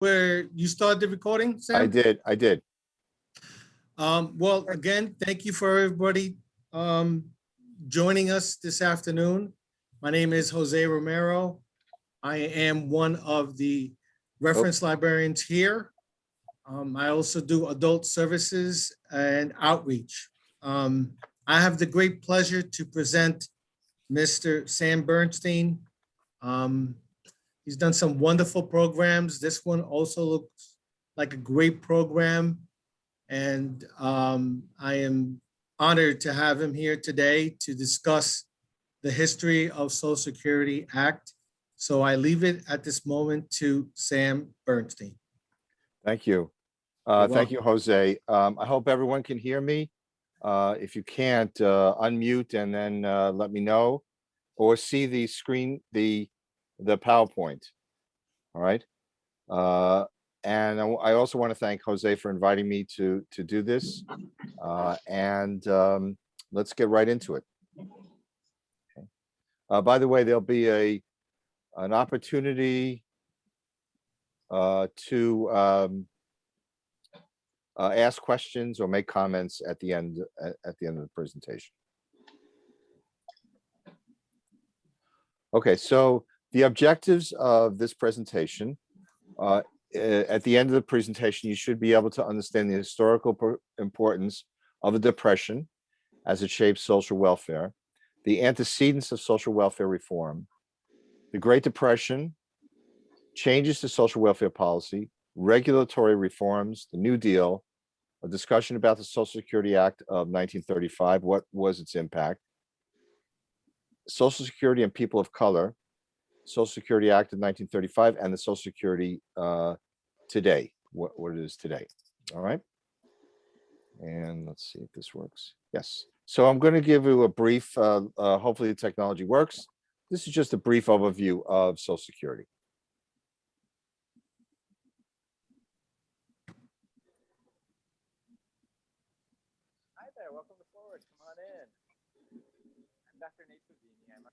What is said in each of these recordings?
where you started the recording, Sam? I did. Well, again, thank you for everybody joining us this afternoon. My name is Jose Romero. I am one of the reference librarians here. I also do adult services and outreach. I have the great pleasure to present Mr. Sam Bernstein. He's done some wonderful programs. This one also looks like a great program. And I am honored to have him here today to discuss the history of Social Security Act. So I leave it at this moment to Sam Bernstein. Thank you. Thank you, Jose. I hope everyone can hear me. If you can't, unmute and then let me know, or see the screen, the PowerPoint. All right. And I also want to thank Jose for inviting me to do this. Let's get right into it. Okay. By the way, there'll be an opportunity to ask questions or make comments at the end of the presentation. Okay, so the objectives of this presentation, at the end of the presentation, you should be able to understand the historical importance of the Depression as it shaped social welfare, the antecedents of social welfare reform, the Great Depression, changes to social welfare policy, regulatory reforms, the New Deal, a discussion about the Social Security Act of 1935, what was its impact, Social Security and people of color, Social Security Act of 1935, and the Social Security today, what it is today. All right. And let's see if this works. Yes. So I'm going to give you a brief, hopefully the technology works. This is just a brief overview of Social Security. Hi there, welcome to Forward. Come on in. I'm Dr. Nate Pavini. I'm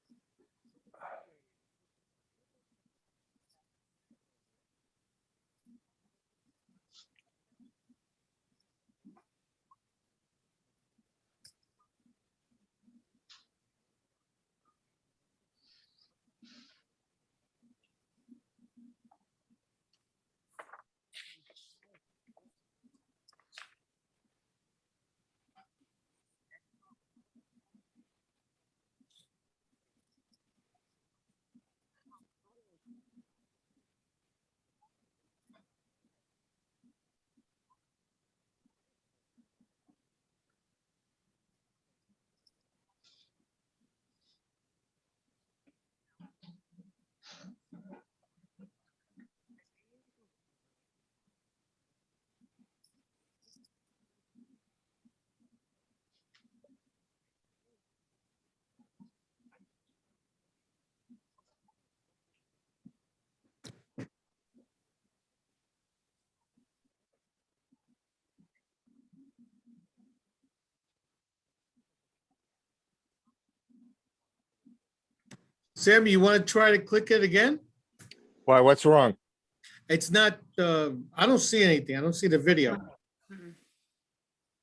Sam, you want to try to click it again? Why, what's wrong? It's not, I don't see anything. I don't see the video.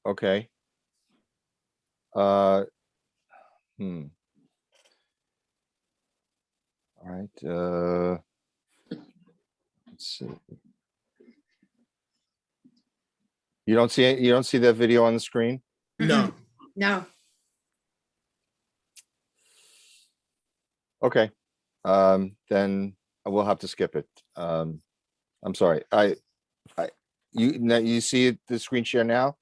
Okay. All right. Let's see. You don't see it? You don't see that video on the screen? No. No. Okay. Then we'll have to skip it. I'm sorry. You see it, the screen share now?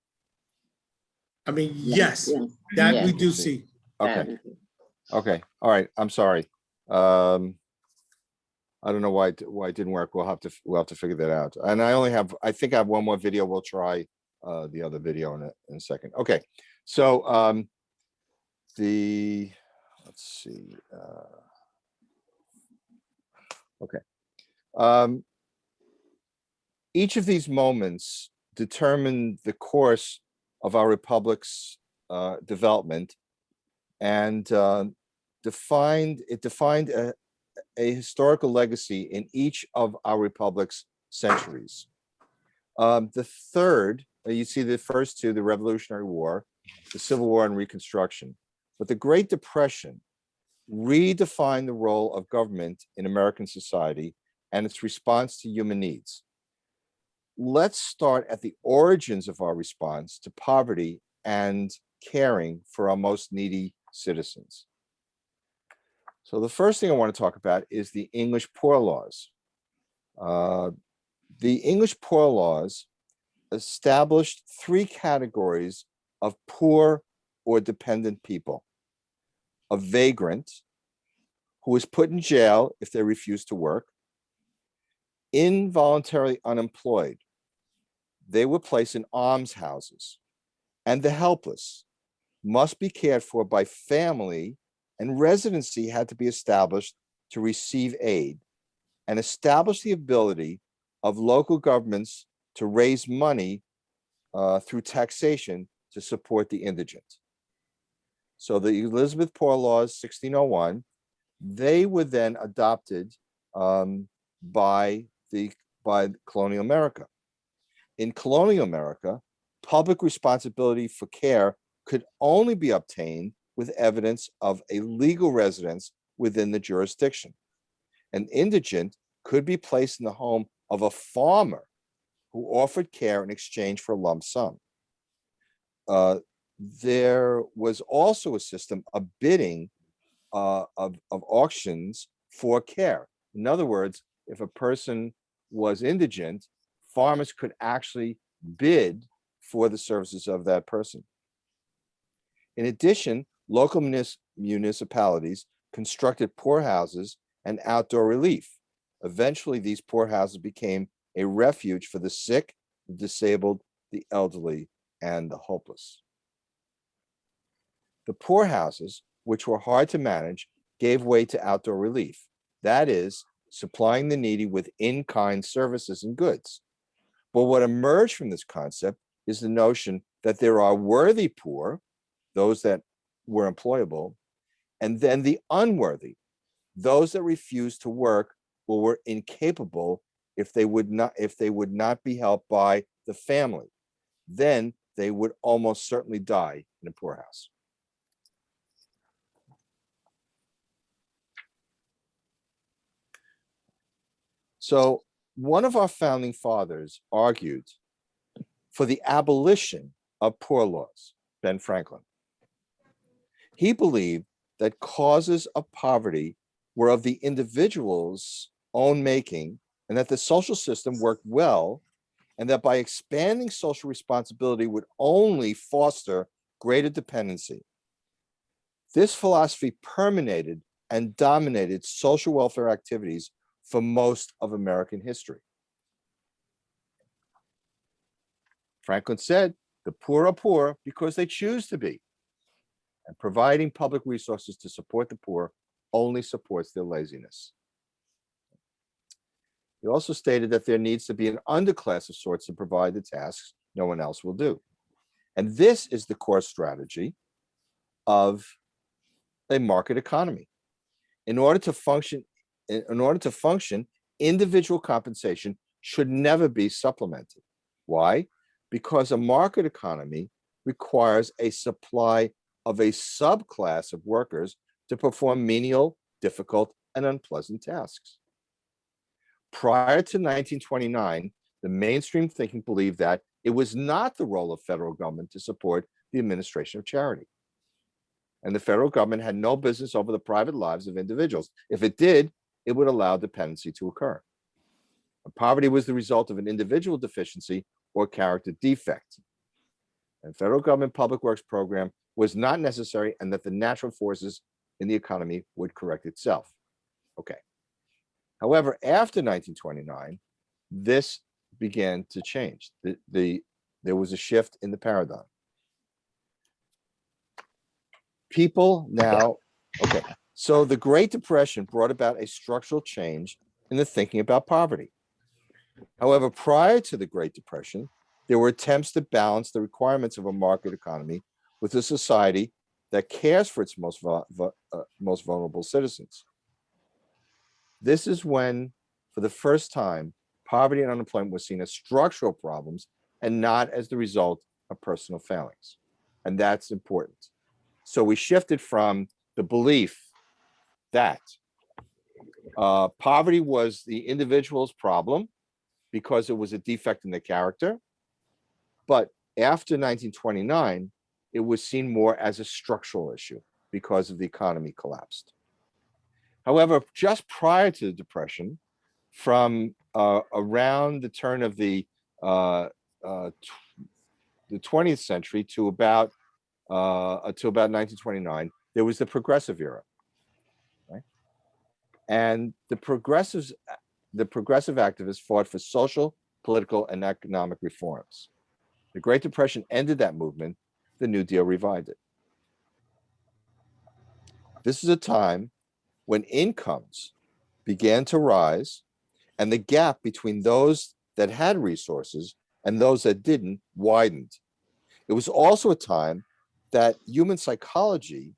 I mean, yes, that we do see. Okay. Okay. All right. I'm sorry. I don't know why it didn't work. We'll have to figure that out. And I think I have one more video. We'll try the other video in a second. Okay. So let's see. Okay. Each of these moments determined the course of our republic's development, and defined a historical legacy in each of our republic's centuries. The third, you see the first two, the Revolutionary War, the Civil War and Reconstruction. But the Great Depression redefined the role of government in American society and its response to human needs. Let's start at the origins of our response to poverty and caring for our most needy citizens. So the first thing I want to talk about is the English Poor Laws. The English Poor Laws established three categories of poor or dependent people: a vagrant, who was put in jail if they refused to work; involuntarily unemployed, they were placed in almshouses; and the helpless must be cared for by family, and residency had to be established to receive aid, and establish the ability of local governments to raise money through taxation to support the indigent. So the Elizabeth Poor Laws, 1601, they were then adopted by colonial America. In colonial America, public responsibility for care could only be obtained with evidence of a legal residence within the jurisdiction. An indigent could be placed in the home of a farmer who offered care in exchange for a lump sum. There was also a system of bidding of auctions for care. In other words, if a person was indigent, farmers could actually bid for the services of that person. In addition, local municipalities constructed poorhouses and outdoor relief. Eventually, these poorhouses became a refuge for the sick, the disabled, the elderly, and the hopeless. The poorhouses, which were hard to manage, gave way to outdoor relief. That is, supplying the needy with in-kind services and goods. But what emerged from this concept is the notion that there are worthy poor, those that were employable, and then the unworthy, those that refused to work or were incapable if they would not be helped by the family. Then they would almost certainly die in a poorhouse. So one of our founding fathers argued for the abolition of poor laws, Ben Franklin. He believed that causes of poverty were of the individual's own making, and that the social system worked well, and that by expanding social responsibility would only foster greater dependency. This philosophy permeated and dominated social welfare activities for most of American history. Franklin said, the poor are poor because they choose to be, and providing public resources to support the poor only supports their laziness. He also stated that there needs to be an underclass of sorts to provide the tasks no one else will do. And this is the core strategy of a market economy. In order to function, individual compensation should never be supplemented. Why? Because a market economy requires a supply of a subclass of workers to perform menial, difficult, and unpleasant tasks. Prior to 1929, the mainstream thinking believed that it was not the role of federal government to support the administration of charity. And the federal government had no business over the private lives of individuals. If it did, it would allow dependency to occur. And poverty was the result of an individual deficiency or character defect. And federal government public works program was not necessary, and that the natural forces in the economy would correct itself. Okay. However, after 1929, this began to change. There was a shift in the paradigm. People now, okay, so the Great Depression brought about a structural change in the thinking about poverty. However, prior to the Great Depression, there were attempts to balance the requirements of a market economy with a society that cares for its most vulnerable citizens. This is when, for the first time, poverty and unemployment were seen as structural problems and not as the result of personal failings. And that's important. So we shifted from the belief that poverty was the individual's problem because it was a defect in the character. But after 1929, it was seen more as a structural issue because of the economy collapsed. However, just prior to the Depression, from around the turn of the 20th century to about 1929, there was the progressive era, right? And the progressive activists fought for social, political, and economic reforms. The Great Depression ended that movement. The New Deal revived it. This is a time when incomes began to rise and the gap between those that had resources and those that didn't widened. It was also a time that human psychology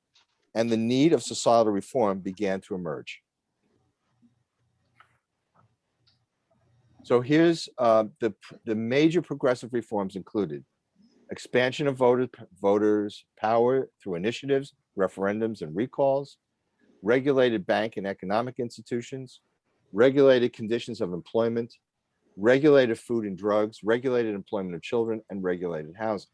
and the need of societal reform began to emerge. So here's the major progressive reforms included expansion of voters' power through initiatives, referendums, and recalls, regulated bank and economic institutions, regulated conditions of employment, regulated food and drugs, regulated employment of children, and regulated housing.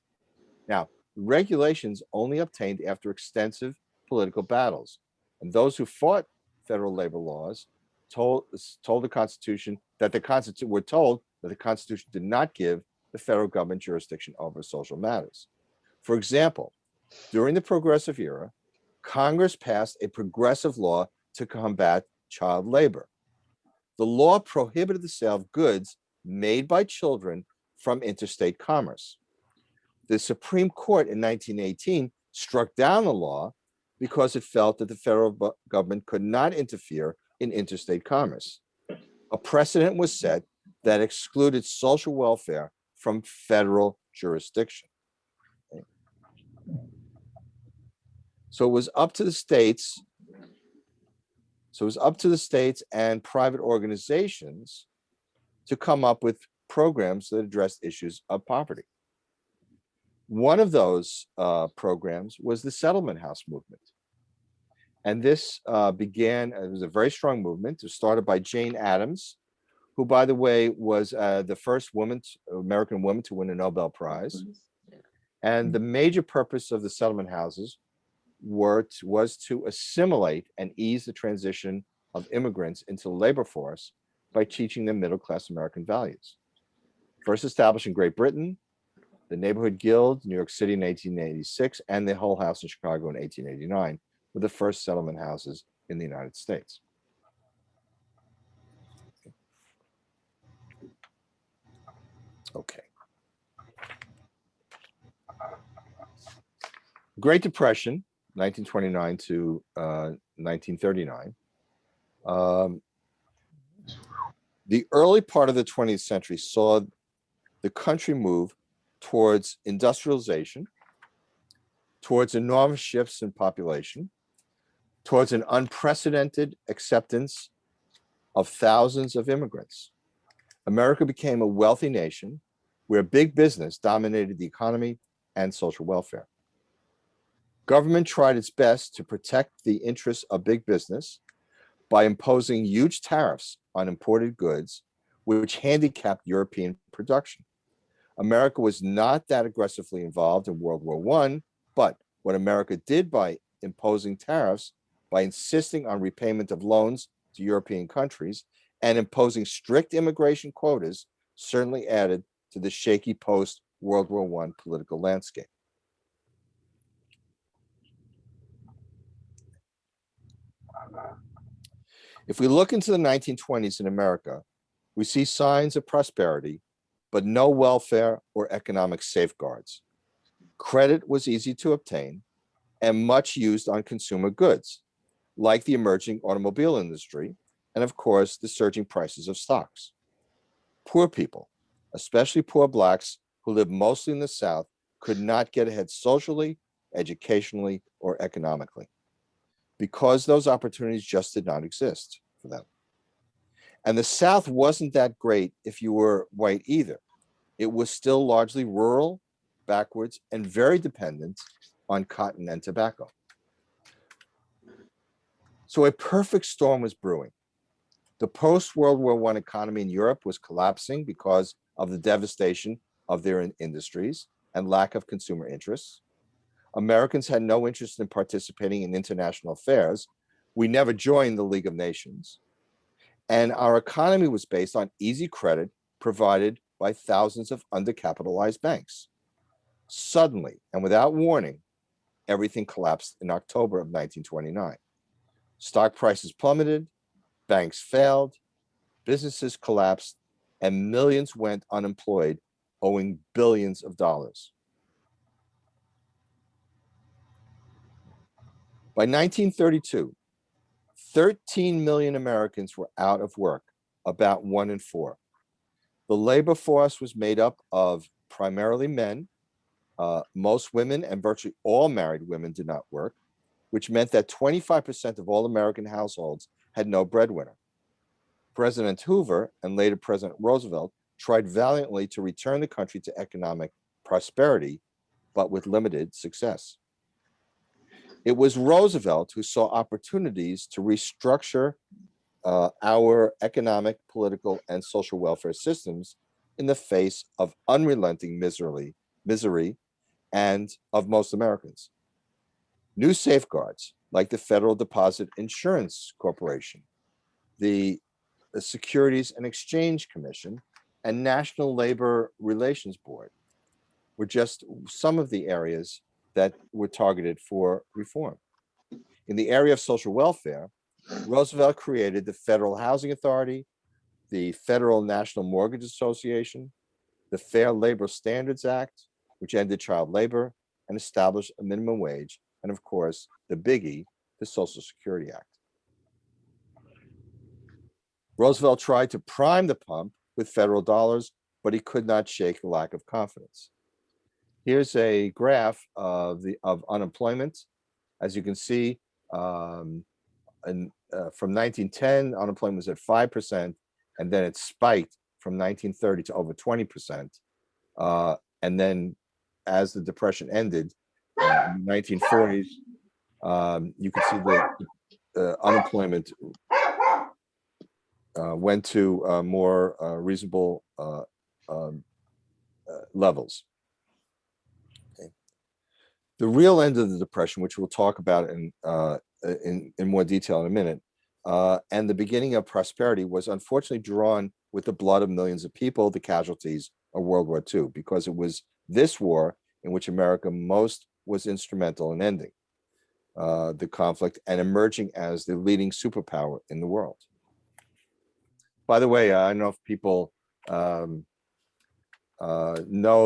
Now, regulations only obtained after extensive political battles, and those who fought federal labor laws told the Constitution that were told that the Constitution did not give the federal government jurisdiction over social matters. For example, during the Progressive era, Congress passed a progressive law to combat child labor. The law prohibited the sale of goods made by children from interstate commerce. The Supreme Court in 1918 struck down the law because it felt that the federal government could not interfere in interstate commerce. A precedent was set that excluded social welfare from federal jurisdiction. So it was up to the states. So it was up to the states and private organizations to come up with programs that addressed issues of poverty. One of those programs was the settlement house movement. And this it was a very strong movement. It was started by Jane Addams, who, by the way, was the first American woman to win a Nobel Prize. And the major purpose of the settlement houses was to assimilate and ease the transition of immigrants into the labor force by teaching them middle-class American values. First established in Great Britain, the Neighborhood Guild, New York City in 1886, and the Hull House in Chicago in 1889 were the first settlement houses in the United States. Okay. Great Depression, 1929 to 1939. The early part of the 20th century saw the country move towards industrialization, towards enormous shifts in population, towards an unprecedented acceptance of thousands of immigrants. America became a wealthy nation where big business dominated the economy and social welfare. Government tried its best to protect the interests of big business by imposing huge tariffs on imported goods, which handicapped European production. America was not that aggressively involved in World War I, but what America did by imposing tariffs, by insisting on repayment of loans to European countries, and imposing strict immigration quotas, certainly added to the shaky post-World War I political landscape. If we look into the 1920s in America, we see signs of prosperity, but no welfare or economic safeguards. Credit was easy to obtain and much used on consumer goods, like the emerging automobile industry, and of course, the surging prices of stocks. Poor people, especially poor Blacks who lived mostly in the South, could not get ahead socially, educationally, or economically, because those opportunities just did not exist for them. And the South wasn't that great if you were white either. It was still largely rural, backwards, and very dependent on cotton and tobacco. So a perfect storm was brewing. The post-World War I economy in Europe was collapsing because of the devastation of their industries and lack of consumer interests. Americans had no interest in participating in international affairs. We never joined the League of Nations. And our economy was based on easy credit provided by thousands of undercapitalized banks. Suddenly, and without warning, everything collapsed in October of 1929. Stock prices plummeted, banks failed, businesses collapsed, and millions went unemployed, owing billions of dollars. By 1932, 13 million Americans were out of work, about 1 in 4. The labor force was made up of primarily men. Most women and virtually all married women did not work, which meant that 25% of all American households had no breadwinner. President Hoover and later President Roosevelt tried valiantly to return the country to economic prosperity, but with limited success. It was Roosevelt who saw opportunities to restructure our economic, political, and social welfare systems in the face of unrelenting misery and of most Americans. New safeguards like the Federal Deposit Insurance Corporation, the Securities and Exchange Commission, and National Labor Relations Board were just some of the areas that were targeted for reform. In the area of social welfare, Roosevelt created the Federal Housing Authority, the Federal National Mortgage Association, the Fair Labor Standards Act, which ended child labor and established a minimum wage, and of course, the biggie, the Social Security Act. Roosevelt tried to prime the pump with federal dollars, but he could not shake the lack of confidence. Here's a graph of unemployment. As you can see, from 1910, unemployment was at 5%, and then it spiked from 1930 to over 20%. And then as the Depression ended in the 1940s, you can see the unemployment went to more reasonable levels. Okay. The real end of the Depression, which we'll talk about in more detail in a minute, and the beginning of prosperity was unfortunately drawn with the blood of millions of people, the casualties of World War II, because it was this war in which America most was instrumental in ending the conflict and emerging as the leading superpower in the world. By the way, I don't know if people know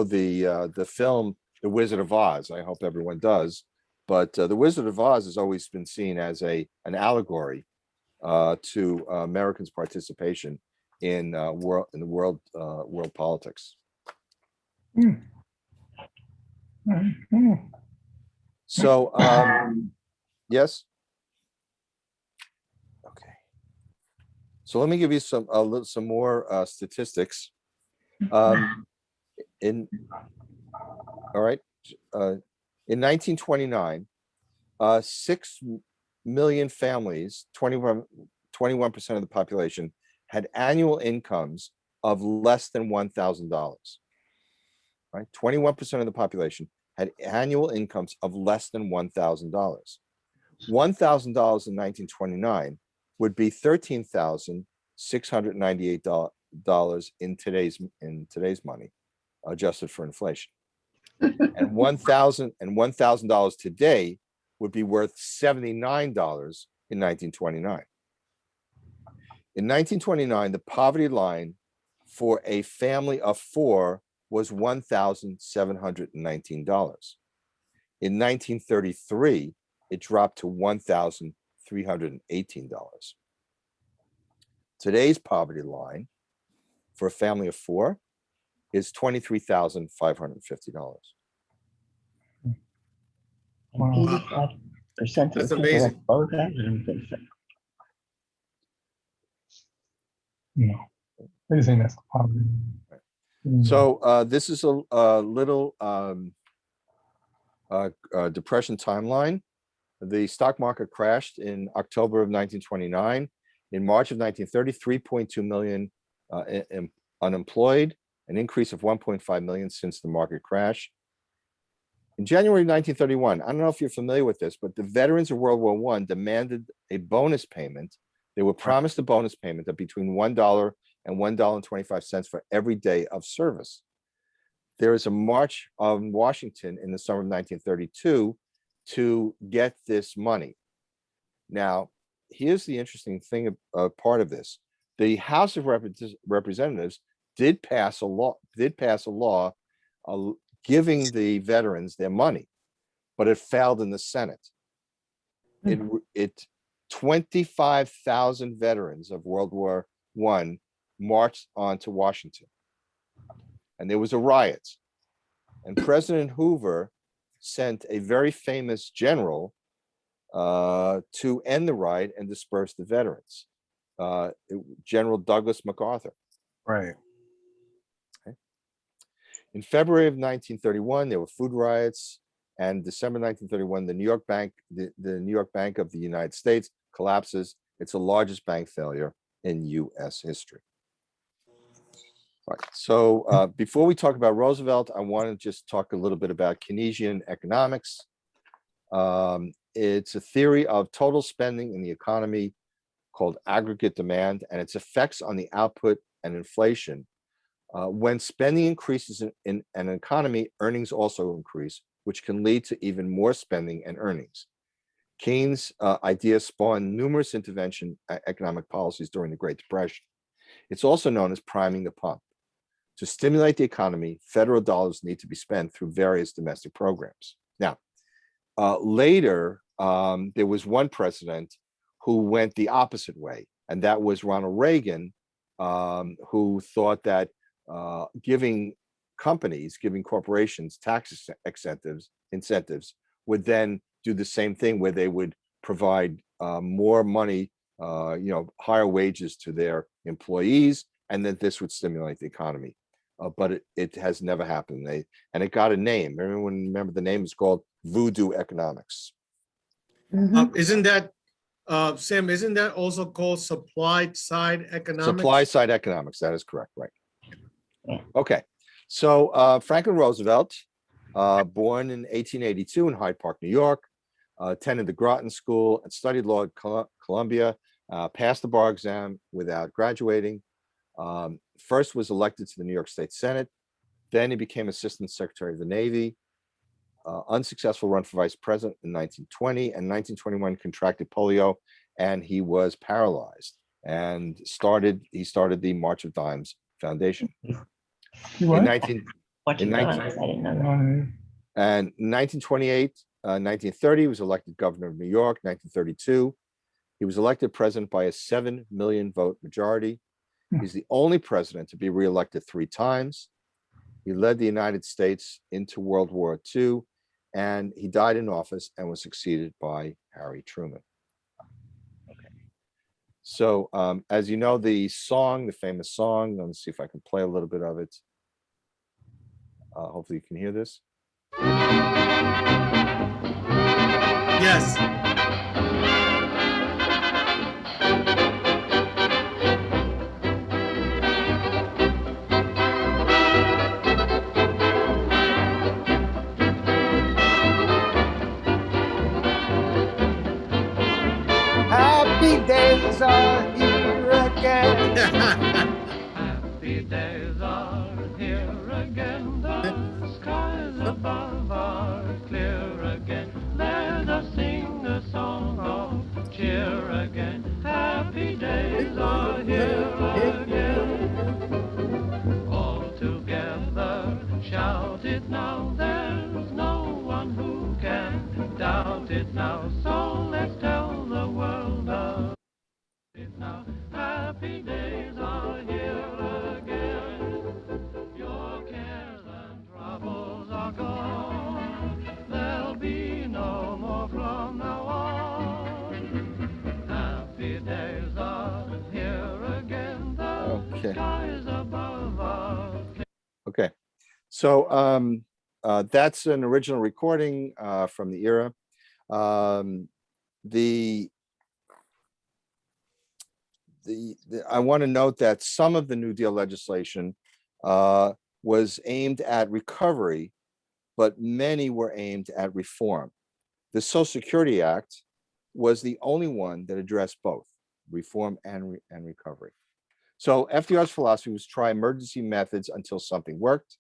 the film The Wizard of Oz. I hope everyone does. But The Wizard of Oz has always been seen as an allegory to Americans' participation in world politics. So yes. Okay. So let me give you some more statistics. In 1929, 6 million families, 21% of the population, had annual incomes of less than $1,000. Right, 21% of the population had annual incomes of less than $1,000. $1,000 in 1929 would be $13,698 in today's money, adjusted for inflation. And $1,000 today would be worth $79 in 1929. In 1929, the poverty line for a family of 4 was $1,719. In 1933, it dropped to $1,318. Today's poverty line for a family of 4 is $23,550. Wow. 85% That's of the people amazing. that vote that, I don't think so. No, they say that's poverty. So this is a little depression timeline. The stock market crashed in October of 1929. In March of 1930, 3.2 million unemployed, an increase of 1.5 million since the market crash. In January 1931, I don't know if you're familiar with this, but the veterans of World War I demanded a bonus payment. They were promised a bonus payment of between $1 and $1.25 for every day of service. There is a march on Washington in the summer of 1932 to get this money. Now, here's the interesting thing, part of this. The House of Representatives did pass a law giving the veterans their money, but it failed in the Senate. It 25,000 veterans of World War I marched on to Washington, and there was a riot. And President Hoover sent a very famous general to end the riot and disperse the veterans, General Douglas MacArthur. Right. In February of 1931, there were food riots, and December 1931, the New York Bank, the New York Bank of the United States collapses. It's the largest bank failure in U.S. history. Right. So before we talk about Roosevelt, I want to just talk a little bit about Keynesian economics. It's a theory of total spending in the economy called aggregate demand and its effects on the output and inflation. When spending increases in an economy, earnings also increase, which can lead to even more spending and earnings. Keynes' ideas spawned numerous intervention economic policies during the Great Depression. It's also known as priming the pump. To stimulate the economy, federal dollars need to be spent through various domestic programs. Now, later, there was one president who went the opposite way, and that was Ronald Reagan, who thought that giving corporations tax incentives would then do the same thing, where they would provide more money, higher wages to their employees, and that this would stimulate the economy. But it has never happened. And it got a name. Everyone remember the name is called Voodoo Economics. Isn't that, Sam, isn't that also called supply side economics? Supply side economics, that is correct, right? Okay, so Franklin Roosevelt, born in 1882 in Hyde Park, New York, attended the Groton School and studied law at Columbia, passed the bar exam without graduating. First was elected to the New York State Senate. Then he became Assistant Secretary of the Navy. Unsuccessful run for vice president in 1920, and 1921 contracted polio, and he was paralyzed. And he started the March of Dimes Foundation. What? I didn't know that. And 1928, 1930, he was elected governor of New York. 1932, he was elected president by a 7 million vote majority. He's the only president to be reelected 3 times. He led the United States into World War II, and he died in office and was succeeded by Harry Truman. Okay. So as you know, the famous song, let me see if I can play a little bit of it. Hopefully you can hear this. Yes. Happy days are here again. Happy days are here again. The skies above are clear again. Let us sing a song of cheer again. Happy days are here again. All together shout it now. There's no one who can doubt it now. So let's tell the world of it now. Happy days are here again. Your cares and troubles are gone. There'll be no more from now on. Happy days are here again. The So that's an original recording from the era. I want to note that some of the New Deal legislation was aimed at recovery, but many were aimed at reform. The Social Security Act was the only one that addressed both reform and recovery. So FDR's philosophy was try emergency methods until something worked.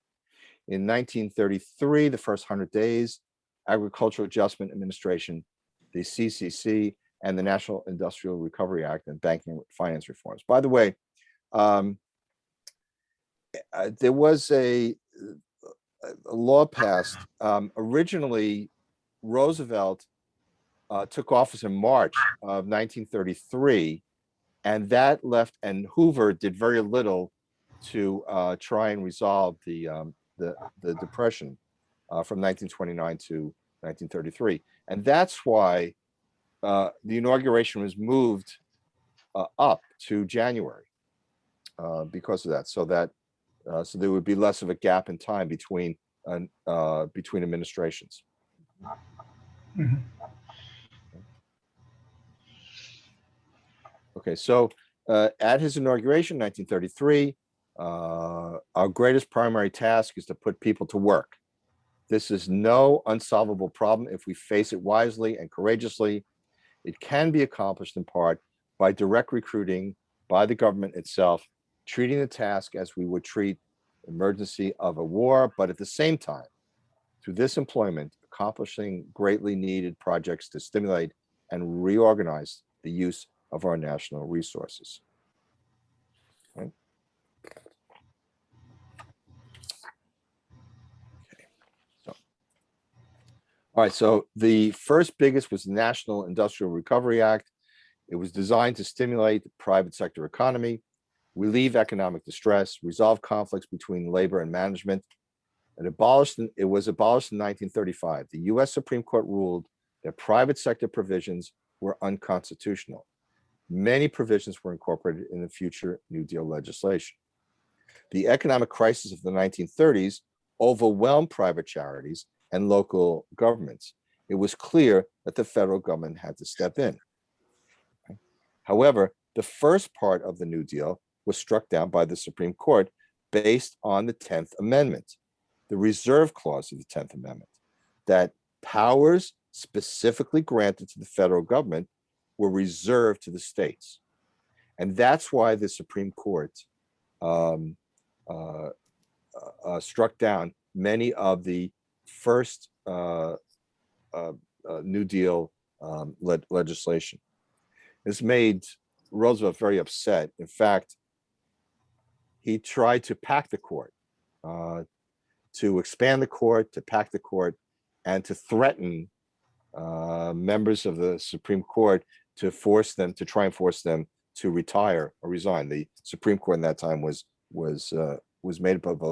In 1933, the first 100 days, Agricultural Adjustment Administration, the CCC, and the National Industrial Recovery Act and banking finance reforms. By the way, there was a law passed. Originally, Roosevelt took office in March of 1933, and that left, and Hoover did very little to try and resolve the depression from 1929 to 1933, and that's why the inauguration was moved up to January because of that, so there would be less of a gap in time between administrations. Mhm. Okay, so at his inauguration, 1933, our greatest primary task is to put people to work. This is no unsolvable problem if we face it wisely and courageously. It can be accomplished in part by direct recruiting by the government itself, treating the task as we would treat emergency of a war, but at the same time, through this employment, accomplishing greatly needed projects to stimulate and reorganize the use of our national resources. Okay. All right, so the first biggest was the National Industrial Recovery Act. It was designed to stimulate the private sector economy, relieve economic distress, resolve conflicts between labor and management. It was abolished in 1935. The US Supreme Court ruled that private sector provisions were unconstitutional. Many provisions were incorporated in the future New Deal legislation. The economic crisis of the 1930s overwhelmed private charities and local governments. It was clear that the federal government had to step in. However, the first part of the New Deal was struck down by the Supreme Court based on the 10th Amendment, the reserve clause of the 10th Amendment, that powers specifically granted to the federal government were reserved to the states. And that's why the Supreme Court struck down many of the first New Deal legislation. This made Roosevelt very upset. In fact, he tried to pack the court, to expand the court, to pack the court, and to threaten members of the Supreme Court to try and force them to retire or resign. The Supreme Court in that time was made up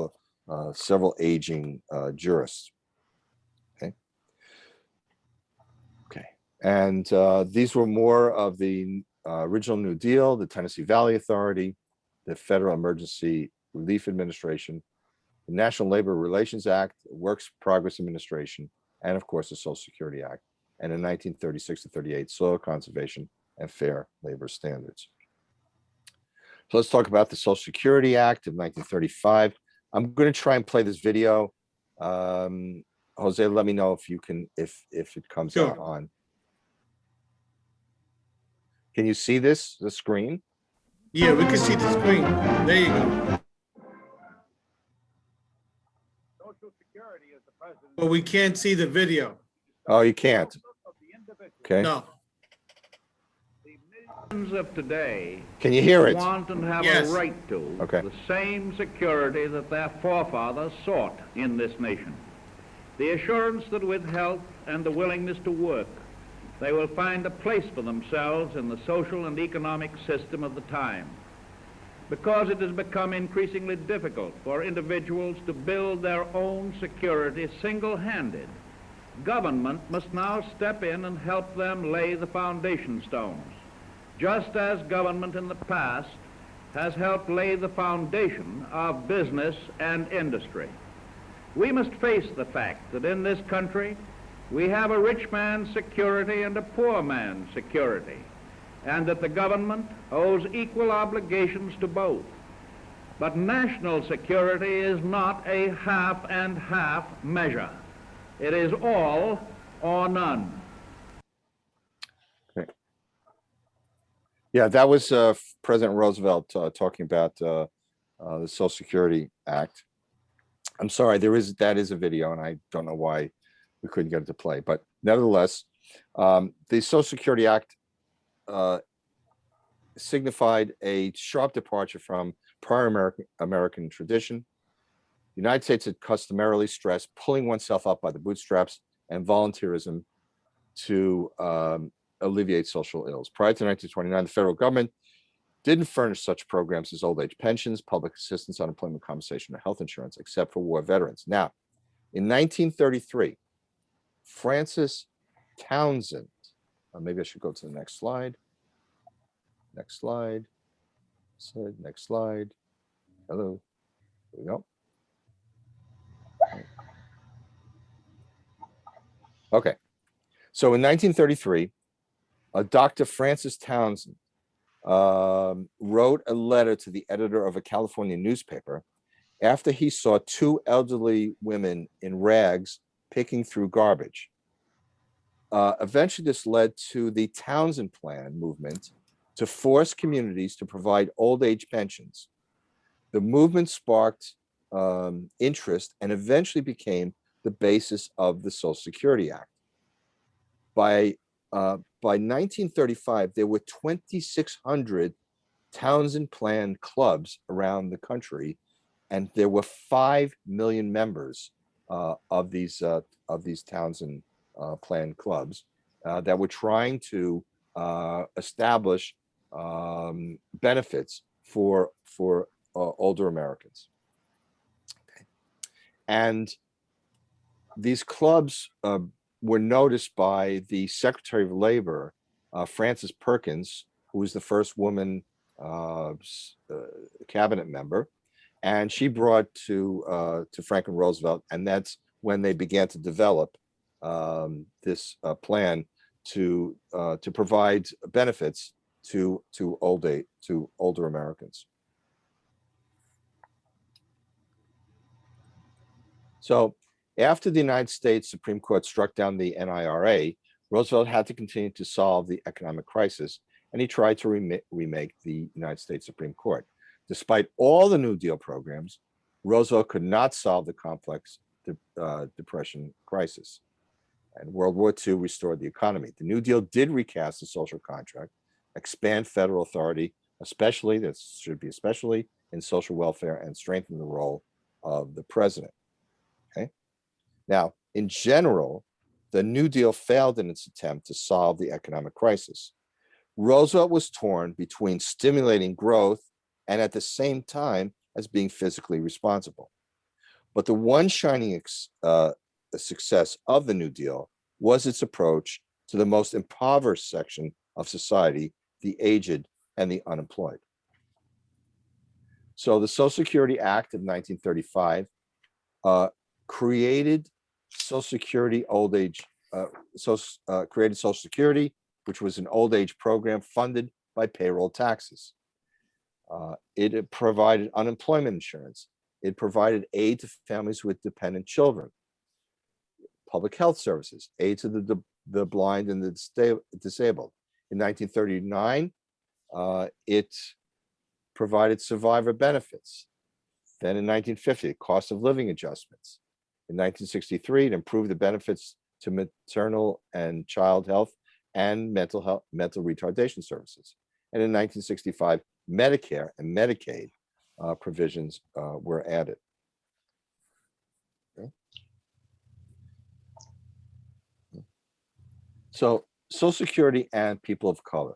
of several aging jurists. Okay, and these were more of the original New Deal, the Tennessee Valley Authority, the Federal Emergency Relief Administration, the National Labor Relations Act, Works Progress Administration, and of course the Social Security Act, and in 1936 to 38, Soil Conservation and Fair Labor Standards. So let's talk about the Social Security Act of 1935. I'm going to try and play this video. Jose, let me know if you can, if it comes Sure. out on. Can you see this, the screen? Yeah, we can see the screen. There you go. Social Security is the president But we can't see the video. Oh, you can't. of the individual. Okay. No. The Citizens of today Can you hear it? want and have Yes. a right to Okay. the same security that their forefathers sought in this nation. The assurance that with health and the willingness to work, they will find a place for themselves in the social and economic system of the time. Because it has become increasingly difficult for individuals to build their own security single-handed, government must now step in and help them lay the foundation stones, just as government in the past has helped lay the foundation of business and industry. We must face the fact that in this country we have a rich man's security and a poor man's security, and that the government owes equal obligations to both. But national security is not a half and half measure. It is all or none. Okay. Yeah, that was President Roosevelt talking about the Social Security Act. I'm sorry, that is a video, and I don't know why we couldn't get it to play, but nevertheless, the Social Security Act signified a sharp departure from prior American tradition. The United States had customarily stressed pulling oneself up by the bootstraps and volunteerism to alleviate social ills. Prior to 1929, the federal government didn't furnish such programs as old age pensions, public assistance, unemployment compensation, or health insurance, except for war veterans. Now, in 1933, Francis Townsend, maybe I should go to the next slide. Next slide. Next slide. Hello. There we go. Okay. So in 1933, Dr. Francis Townsend wrote a letter to the editor of a California newspaper after he saw two elderly women in rags picking through garbage. Eventually, this led to the Townsend Plan movement to force communities to provide old age pensions. The movement sparked interest and eventually became the basis of the Social Security Act. By 1935, there were 2,600 Townsend Plan clubs around the country, and there were 5 million members of these Townsend Plan clubs that were trying to establish benefits for older Americans. Okay. And these clubs were noticed by the Secretary of Labor, Frances Perkins, who was the first woman cabinet member, and she brought to Franklin Roosevelt, and that's when they began to develop this plan to provide benefits to older Americans. So after the United States Supreme Court struck down the NIRA, Roosevelt had to continue to solve the economic crisis, and he tried to remake the United States Supreme Court. Despite all the New Deal programs, Roosevelt could not solve the complex Depression crisis, and World War II restored the economy. The New Deal did recast the social contract, expand federal authority, especially in social welfare, and strengthen the role of the president. Okay. Now, in general, the New Deal failed in its attempt to solve the economic crisis. Roosevelt was torn between stimulating growth and at the same time as being fiscally responsible. But the one shining success of the New Deal was its approach to the most impoverished section of society, the aged and the unemployed. So the Social Security Act of 1935 created Social Security created Social Security, which was an old age program funded by payroll taxes. It provided unemployment insurance. It provided aid to families with dependent children, public health services, aid to the blind and the disabled. In 1939, it provided survivor benefits. Then in 1950, cost of living adjustments. In 1963, it improved the benefits to maternal and child health and mental retardation services. And in 1965, Medicare and Medicaid provisions were added. Okay. So Social Security and people of color.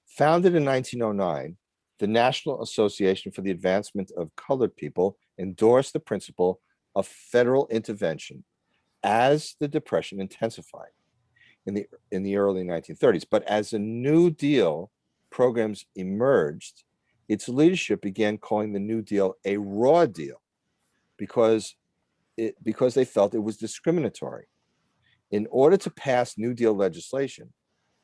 Founded in 1909, the National Association for the Advancement of Colored People endorsed the principle of federal intervention as the Depression intensified in the early 1930s. But as the New Deal programs emerged, its leadership began calling the New Deal a raw deal because because they felt it was discriminatory. In order to pass New Deal legislation,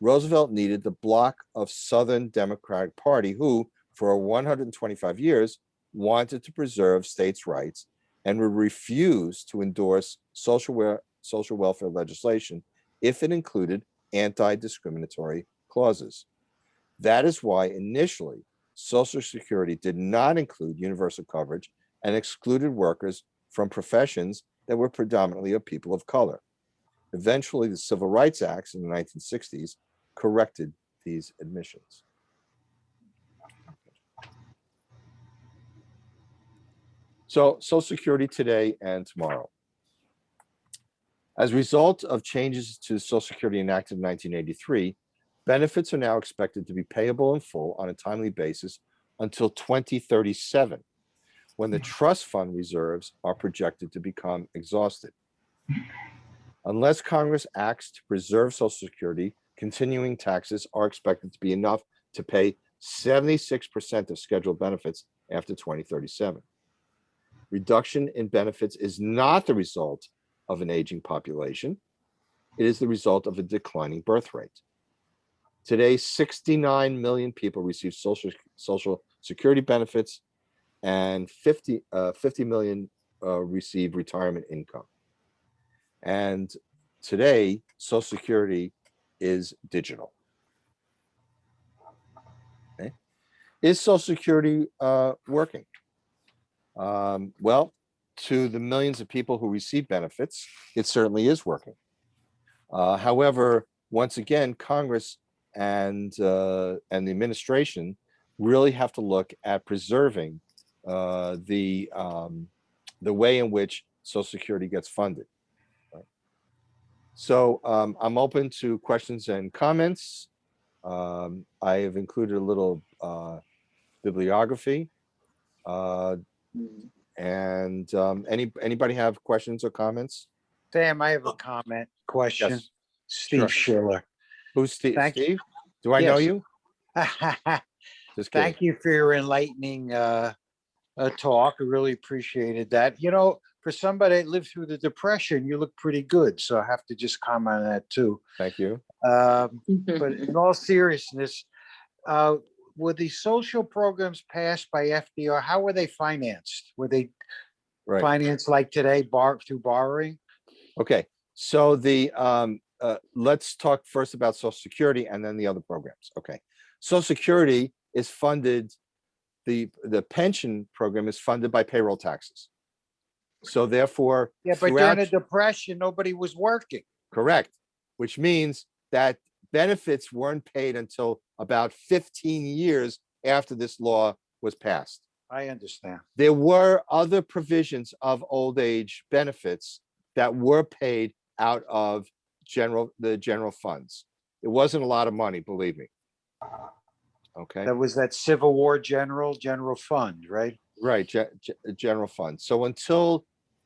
Roosevelt needed the bloc of Southern Democratic Party, who, for 125 years, wanted to preserve states' rights and would refuse to endorse social welfare legislation if it included anti-discriminatory clauses. That is why initially Social Security did not include universal coverage and excluded workers from professions that were predominantly of people of color. Eventually, the Civil Rights Acts in the 1960s corrected these admissions. So, Social Security today and tomorrow. As a result of changes to Social Security enacted in 1983, benefits are now expected to be payable in full on a timely basis until 2037, when the trust fund reserves are projected to become exhausted. Unless Congress acts to preserve Social Security, continuing taxes are expected to be enough to pay 76% of scheduled benefits after 2037. Reduction in benefits is not the result of an aging population. It is the result of a declining birth rate. Today, 69 million people receive Social Security benefits, and 50 million receive retirement income. And today, Social Security is digital. Okay. Is Social Security working? Well, to the millions of people who receive benefits, it certainly is working. However, once again, Congress and the administration really have to look at preserving the way in which Social Security gets funded. Right? So I'm open to questions and comments. I have included a little bibliography. And anybody have questions or comments? Sam, I have a comment, question. Yes. Steve Sure. Schiller. Who's Steve? Thank you. Steve? Do I know Yes. you? Just kidding. Thank you for your enlightening talk. I really appreciated that. You know, for somebody that lived through the Depression, you look pretty good. So I have to just comment on that too. Thank you. But in all seriousness, were the social programs passed by FDR? How were they financed? Were they Right. financed like today, through borrowing? Okay. So the let's talk first about Social Security and then the other programs. Okay. Social Security is funded, the pension program is funded by payroll taxes. So therefore, Yeah, but during the Depression, nobody was working. correct, which means that benefits weren't paid until about 15 years after this law was passed. I understand. There were other provisions of old age benefits that were paid out of the general funds. It wasn't a lot of money, believe me. Okay. That was that Civil War general fund, right? Right, general fund. So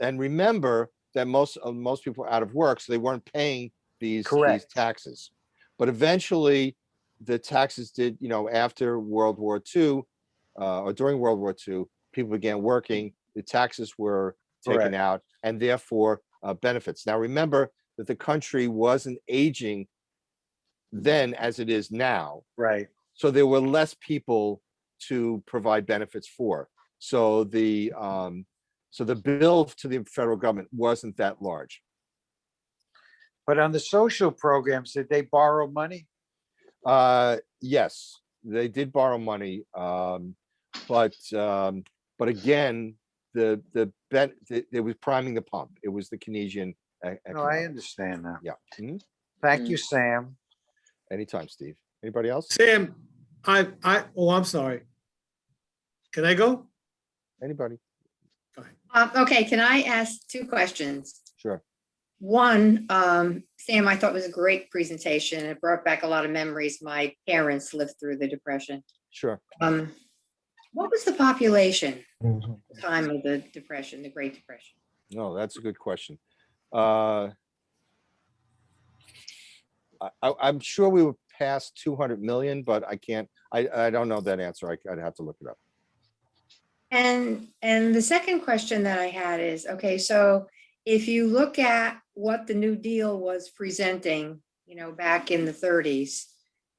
and remember that most people are out of work, so they weren't paying these taxes. But eventually, the taxes did, after World War II, or during World War II, people began working, the taxes were taken out, and therefore benefits. Now, remember that the country wasn't aging then as it is now. Right. So there were less people to provide benefits for. So the bill to the federal government wasn't that large. But on the social programs, did they borrow money? Yes, they did borrow money, but again, it was priming the pump. It was the Keynesian economics. No, I understand now. Yeah. Mhm. Thank you, Sam. Anytime, Steve. Anybody else? Sam, I'm sorry. Can I go? Anybody? Okay, can I ask two questions? Sure. One, Sam, I thought was a great presentation. It brought back a lot of memories. My parents lived through the Depression. Sure. What was the population at the time of the Depression, the Great Depression? No, that's a good question. I'm sure we were past 200 million, but I don't know that answer. I'd have to look it up. And the second question that I had is, okay, so if you look at what the New Deal was presenting, back in the 30s,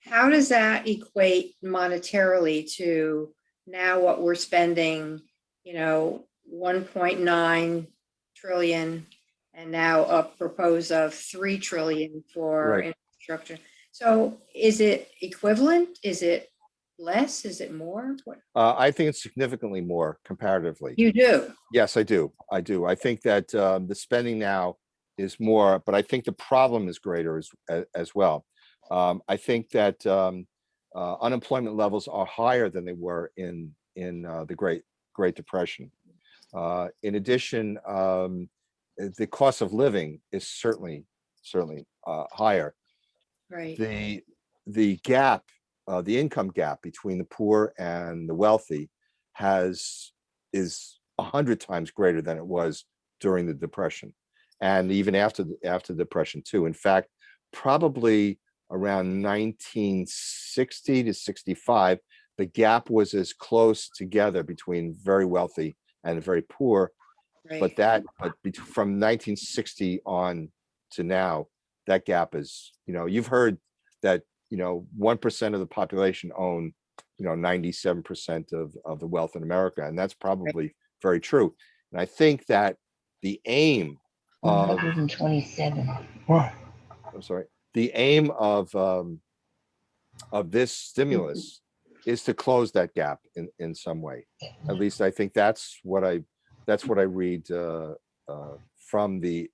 how does that equate monetarily to now what we're spending, 1.9 trillion, and now a propose of 3 trillion for Right. infrastructure? So is it equivalent? Is it less? Is it more? What I think it's significantly more comparatively. you do? Yes, I do. I do. I think that the spending now is more, but I think the problem is greater as well. I think that unemployment levels are higher than they were in the Great Depression. In addition, the cost of living is certainly higher. Right. The gap, the income gap between the poor and the wealthy is 100 times greater than it was during the Depression, and even after the Depression too. In fact, probably around 1960 to 65, the gap was as close together between very wealthy and very poor. Right. From 1960 on to now, that gap is, you've heard that 1% of the population own 97% of the wealth in America, and that's probably very true. And I think that the aim of 127. I'm sorry, the aim of this stimulus is to close that gap in some way. At least I think that's what I read from the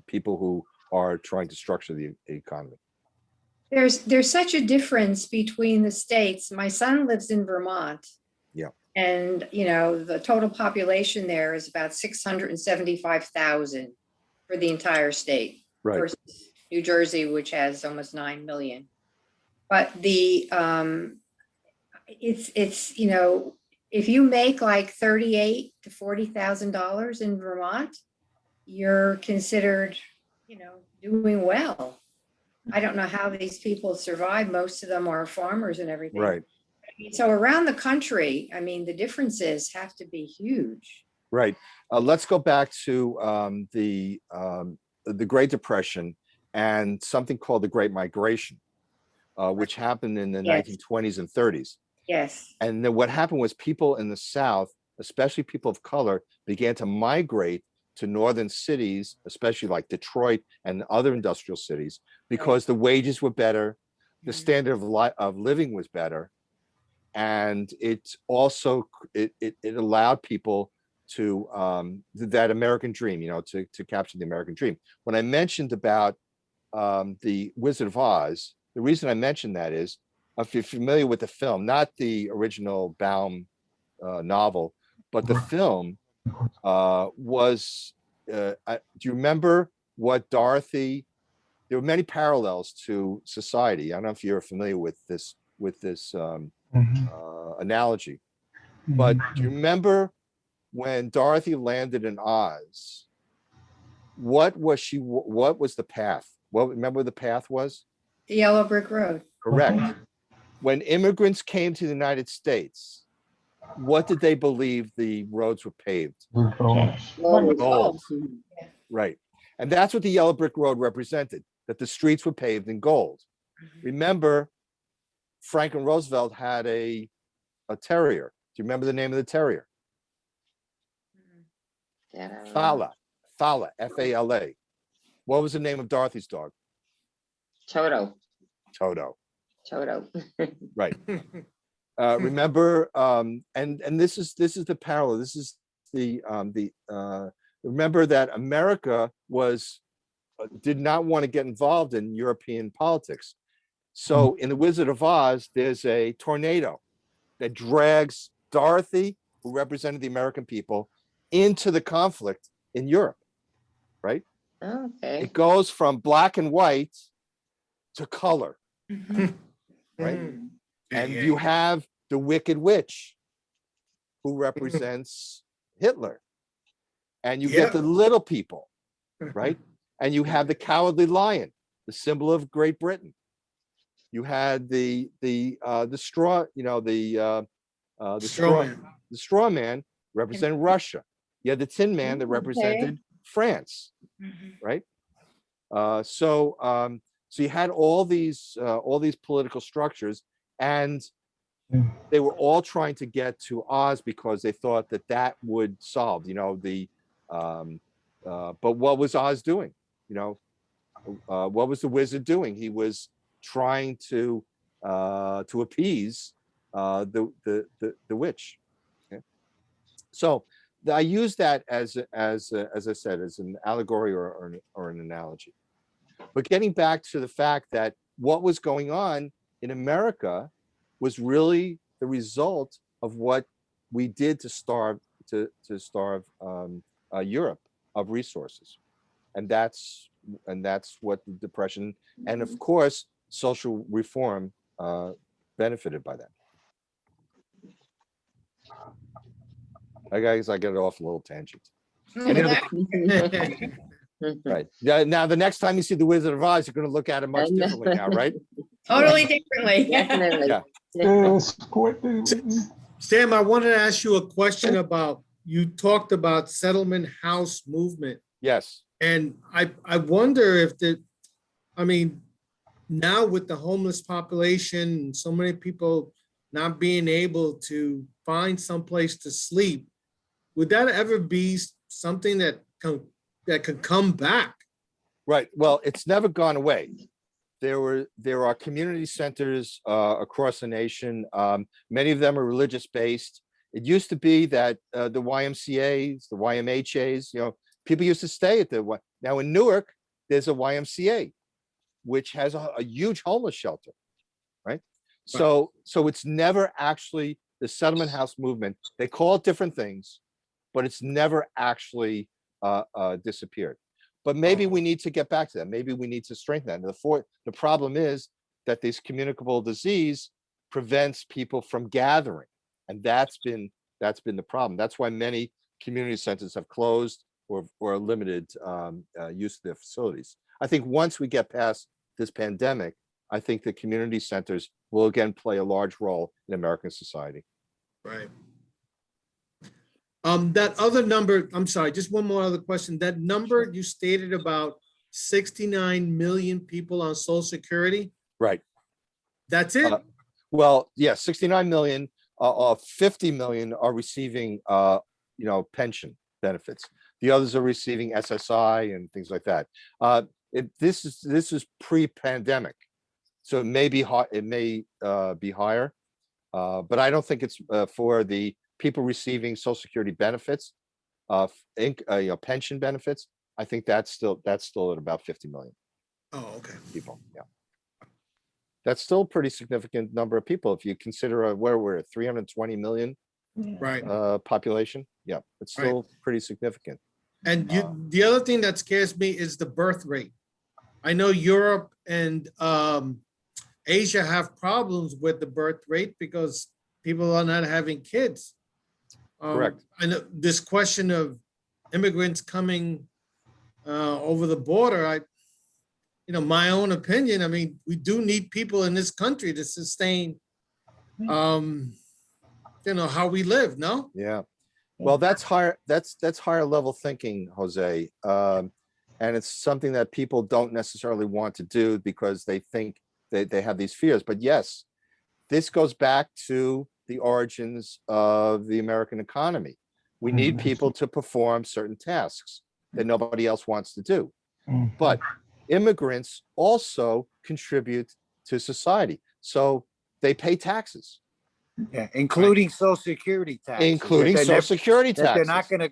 people who are trying to structure the economy. There's such a difference between the states. My son lives in Vermont. Yeah. And, the total population there is about 675,000 for the entire state. Right. Versus New Jersey, which has almost 9 million. But it's if you make like $38,000 to $40,000 in Vermont, you're considered, doing well. I don't know how these people survive. Most of them are farmers and everything. Right. So around the country, the differences have to be huge. Right. Let's go back to the Great Depression and something called the Great Migration, which happened in the Yes. 1920s and 30s. Yes. And then what happened was people in the South, especially people of color, began to migrate to northern cities, especially like Detroit and other industrial cities, because the wages were better, the standard of living was better, and it also it allowed people to that American dream, to capture the American dream. When I mentioned about the Wizard of Oz, the reason I mentioned that is, if you're familiar with the film, not the original Baum novel, but the film was, do you remember what Dorothy, there were many parallels to society. I don't know if you're familiar with this analogy, but do you remember when Dorothy landed in Oz, what was the path? Remember what the path was? The Yellow Brick Road. Correct. When immigrants came to the United States, what did they believe the roads were paved? Gold. Right. And that's what the Yellow Brick Road represented, that the streets were paved in gold. Remember, Franklin Roosevelt had a terrier. Do you remember the name of the terrier? Fala, F-A-L-A. What was the name of Dorothy's dog? Toto. Right. Remember, and this is the parallel. This is the remember that America did not want to get involved in European politics. So in the Wizard of Oz, there's a tornado that drags Dorothy, who represented the American people, into the conflict in Europe, right? Okay. It goes from black and white to color, right? And you have the Wicked Witch, who represents Hitler. And you get the little people, right? And you have the Cowardly Lion, the symbol of Great Britain. You had the straw, the straw, the straw man represented Russia. You had the tin man that Okay. represented France, Mhm. right? So you had all these political structures, and they were all trying to get to Oz because they thought that that would solve, but what was Oz doing? What was the wizard doing? He was trying to appease the witch. Okay? So I use that as I said, as an allegory or an analogy. But getting back to the fact that what was going on in America was really the result of what we did to starve Europe of resources, and that's what the Depression and of course social reform benefited by that. I guess I get off a little tangent. Right. Yeah. Now, the next time you see the Wizard of Oz, you're going to look at it much differently now, right? Totally differently. Definitely. Yeah. Sam, I wanted to ask you a question about, you talked about settlement house movement. Yes. And I wonder if now with the homeless population and so many people not being able to find someplace to sleep, would that ever be something that could come back? Right. Well, it's never gone away. There are community centers across the nation. Many of them are religious based. It used to be that the YMCA's, the YMHA's, people used to stay at now in Newark, there's a YMCA, which has a huge homeless shelter, right? So it's never actually the settlement house movement. They call it different things, but it's never actually disappeared. But maybe we need to get back to that. Maybe we need to strengthen that. The problem is that this communicable disease prevents people from gathering, and that's been the problem. That's why many community centers have closed or limited use of their facilities. I think once we get past this pandemic, I think the community centers will again play a large role in American society. Right. That other number, I'm sorry, just one more other question. That number you stated about 69 million people on Social Security, Right. that's it? Well, yeah, 69 million, 50 million are receiving, pension benefits. The others are receiving SSI and things like that. This is pre-pandemic, so it may be be higher, but I don't think it's for the people receiving Social Security benefits, pension benefits. I think that's still at about 50 million. Oh, okay. People. Yeah, that's still a pretty significant number of people if you consider where we're at 320 million Right. population. Yeah, it's still pretty significant. And the other thing that scares me is the birth rate. I know Europe and Asia have problems with the birth rate because people are not having kids. Correct. I know this question of immigrants coming over the border, my own opinion, we do need people in this country to sustain, how we live, no? Yeah. Well, that's higher. That's higher level thinking, Jose. And it's something that people don't necessarily want to do because they think they have these fears. But yes, this goes back to the origins of the American economy. We need people to perform certain tasks that nobody else wants to do. But immigrants also contribute to society. So they pay taxes. Yeah, including Social Security taxes. Including Social Security that they're taxes. not going to,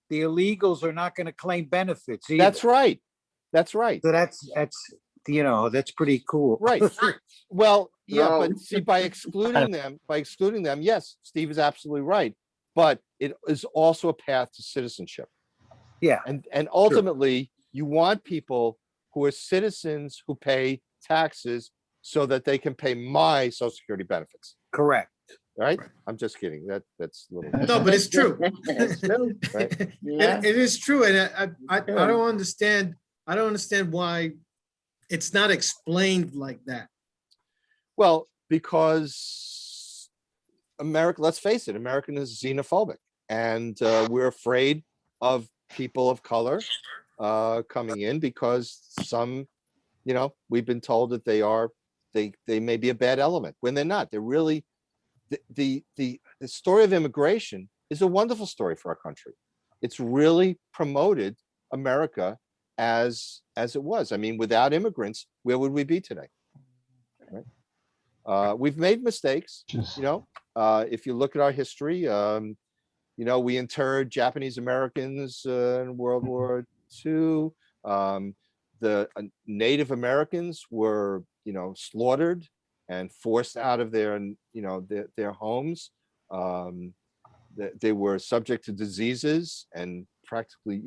the illegals are not going to claim benefits either. That's right. That's right. So that's pretty cool. Right. Well, yeah, No. but see, by excluding them, yes, Steve is absolutely right. But it is also a path to citizenship. Yeah. And ultimately, you want people who are citizens who pay taxes so that they can pay my Social Security benefits. Correct. Right? Right. I'm just kidding. That's a little. No, but it's true. That's true. Right. Yeah. It is true. And I don't understand. I don't understand why it's not explained like that. Well, because America, let's face it, America is xenophobic, and we're afraid of people of color coming in because some, we've been told that they may be a bad element when they're not. They're really the story of immigration is a wonderful story for our country. It's really promoted America as it was. I mean, without immigrants, where would we be today? Right? We've made mistakes. If you look at our history, we interred Japanese Americans in World War II. The Native Americans were, slaughtered and forced out of their homes. They were subject to diseases, and practically,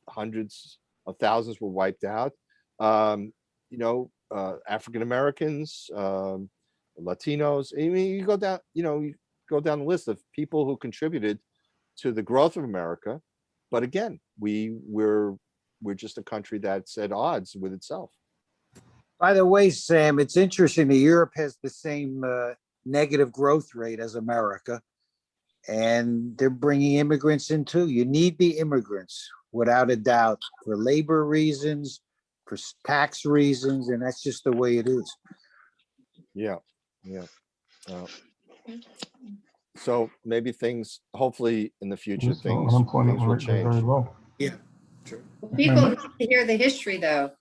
hundreds of thousands were wiped out. African Americans, Latinos. I mean, you go down the list of people who contributed to the growth of America. But again, we're just a country that's at odds with itself. By the way, Sam, it's interesting that Europe has the same negative growth rate as America, and they're bringing immigrants in too. You need the immigrants, without a doubt, for labor reasons, for tax reasons, and that's just the way it is. Yeah. So maybe things, hopefully in the future, things will change. Yeah, true. Well, people need to hear the history though,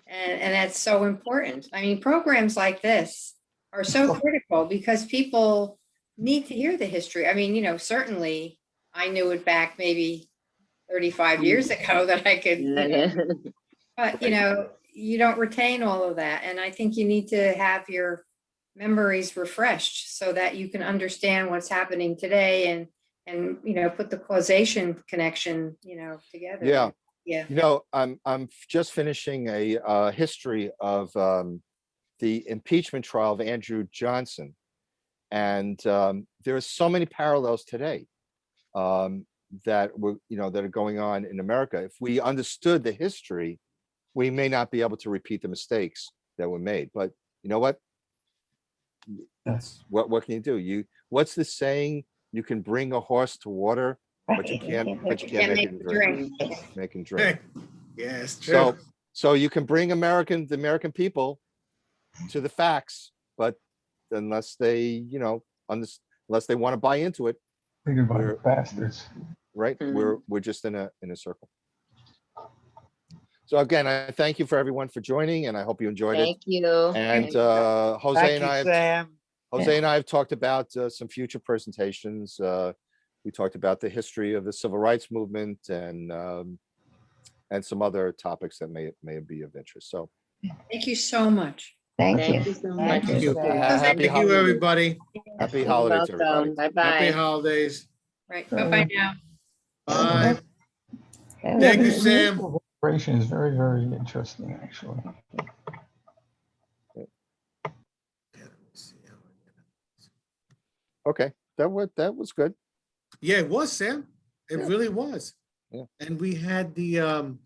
and that's so important. I mean, programs like this are so critical because people need to hear the history. I mean, certainly I knew it back maybe 35 years ago that I could, but you don't retain all of that. And I think you need to have your memories refreshed so that you can understand what's happening today and put the causation connection, together. Yeah. I'm just finishing a history of the impeachment trial of Andrew Johnson. And there are so many parallels today that are going on in America. If we understood the history, we may not be able to repeat the mistakes that were made. But you know what? Yes. What can you do? What's the saying? You can bring a horse to water, but you can't make it drink. Make him drink. Yes, true. So you can bring the American people to the facts, but unless they, unless they want to buy into it, Think about it, bastards. right? We're just in a circle. So again, I thank you for everyone for joining, and I hope you enjoyed it. Thank you. And Jose Thank and you, I, Sam. Jose and I have talked about some future presentations. We talked about the history of the civil rights movement and some other topics that may be of interest. So Thank you so much. Thank you so much. Thank you. happy Thank you, everybody. happy holidays, everybody. Bye bye. Happy holidays. Right. Bye-bye now. Bye. Thank you, Sam. Operation is very, very interesting, actually. Okay, that was good. Yeah, it was, Sam. It really was. Yeah. And we had the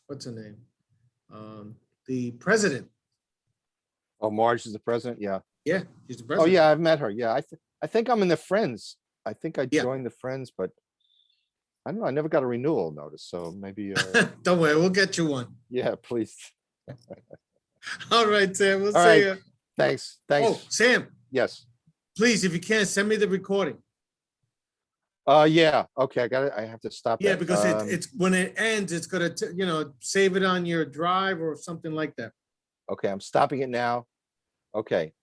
what's her name? The president. Oh, Marge is the president. Yeah. Yeah, she's the Oh president. yeah, I've met her. Yeah, I think I'm in the Friends. I think I Yeah. joined the Friends, but I don't know. I never got a renewal notice, so maybe. Don't worry, we'll get you one. Yeah, please. All right, Sam. We'll All see right. you. Thanks. Oh, Sam, Yes. please, if you can, send me the recording. Yeah. Okay. I have to stop. Yeah, that. because it's when it ends, it's gonna save it on your drive or something like that. Okay, I'm stopping it now. Okay.